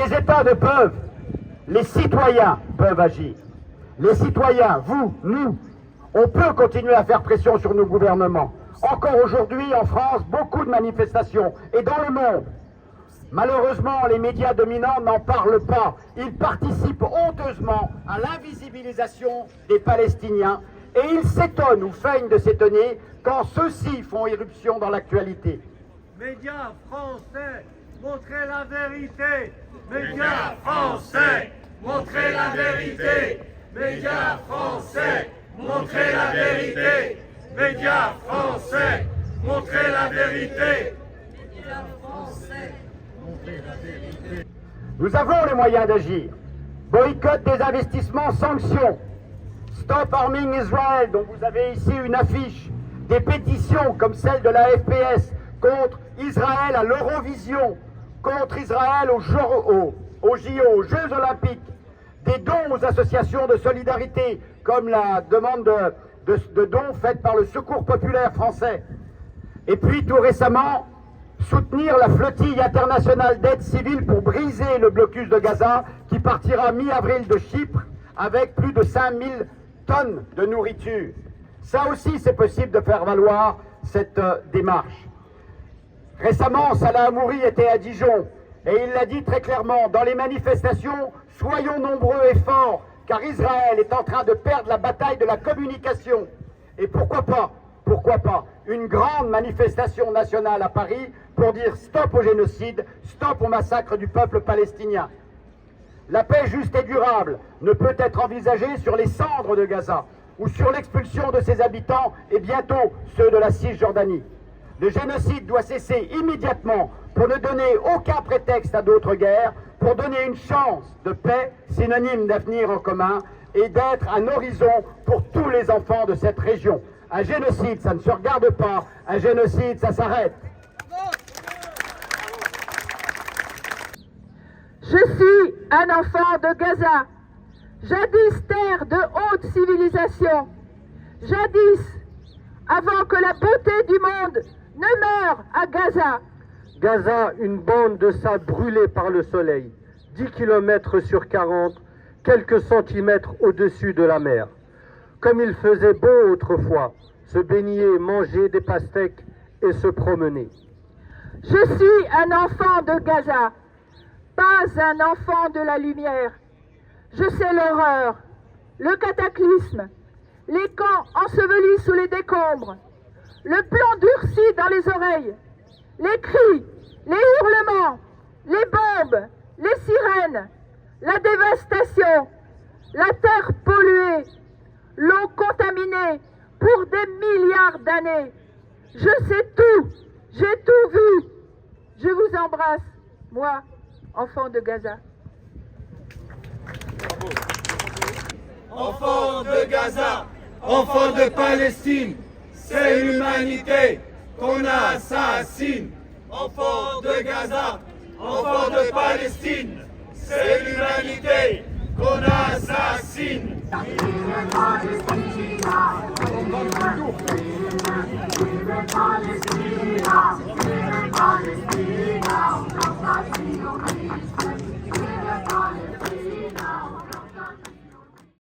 les États ne peuvent, les citoyens peuvent agir. Les citoyens, vous, nous, on peut continuer à faire pression sur nos gouvernements. Encore aujourd'hui, en France, beaucoup de manifestations, et dans le monde. Malheureusement, les médias dominants n'en parlent pas. Ils participent honteusement à l'invisibilisation des Palestiniens et ils s'étonnent ou feignent de s'étonner quand ceux-ci font irruption dans l'actualité. Médias français, montrez la vérité. Médias français, montrez la vérité. Médias français, montrez la vérité. Médias français, montrez la vérité. Médias français, montrez la vérité. Nous avons les moyens d'agir. Boycott des investissements, sanctions. Stop Arming Israel, dont vous avez ici une affiche. Des pétitions comme celle de la FPS contre Israël à l'Eurovision, contre Israël aux JO, aux Jeux Olympiques. Des dons aux associations de solidarité, comme la demande de dons faite par le Secours populaire français. Et puis tout récemment, soutenir la flottille internationale d'aide civile pour briser le blocus de Gaza qui partira mi-avril de Chypre avec plus de 5000 tonnes de nourriture. Ça aussi, c'est possible de faire valoir cette démarche. Récemment, Salah Hamouri était à Dijon et il l'a dit très clairement, dans les manifestations, soyons nombreux et forts, car Israël est en train de perdre la bataille de la communication. Et pourquoi pas, une grande manifestation nationale à Paris pour dire stop au génocide, stop au massacre du peuple palestinien. La paix juste et durable ne peut être envisagée sur les cendres de Gaza ou sur l'expulsion de ses habitants et bientôt ceux de la Cisjordanie. Le génocide doit cesser immédiatement pour ne donner aucun prétexte à d'autres guerres, pour donner une chance de paix, synonyme d'avenir en commun, et d'être un horizon pour tous les enfants de cette région. Un génocide, ça ne se regarde pas, un génocide, ça s'arrête. Je suis un enfant de Gaza, jadis terre de haute civilisation, jadis, avant que la beauté du monde ne meure à Gaza. Gaza, une bande de sable brûlée par le soleil, 10 km sur 40, quelques centimètres au-dessus de la mer. Comme il faisait beau autrefois, se baigner, manger des pastèques et se promener. Je suis un enfant de Gaza, pas un enfant de la lumière. Je sais l'horreur, le cataclysme, les camps ensevelis sous les décombres, le plomb durci dans les oreilles, les cris, les hurlements, les bombes, les sirènes, la dévastation, la terre polluée, l'eau contaminée pour des milliards d'années. Je sais tout, j'ai tout vu. Je vous embrasse, moi, enfant de Gaza. Enfants de Gaza, enfants de Palestine, c'est l'humanité qu'on assassine. Enfants de Gaza, enfants de Palestine, c'est l'humanité qu'on assassine. Palestine.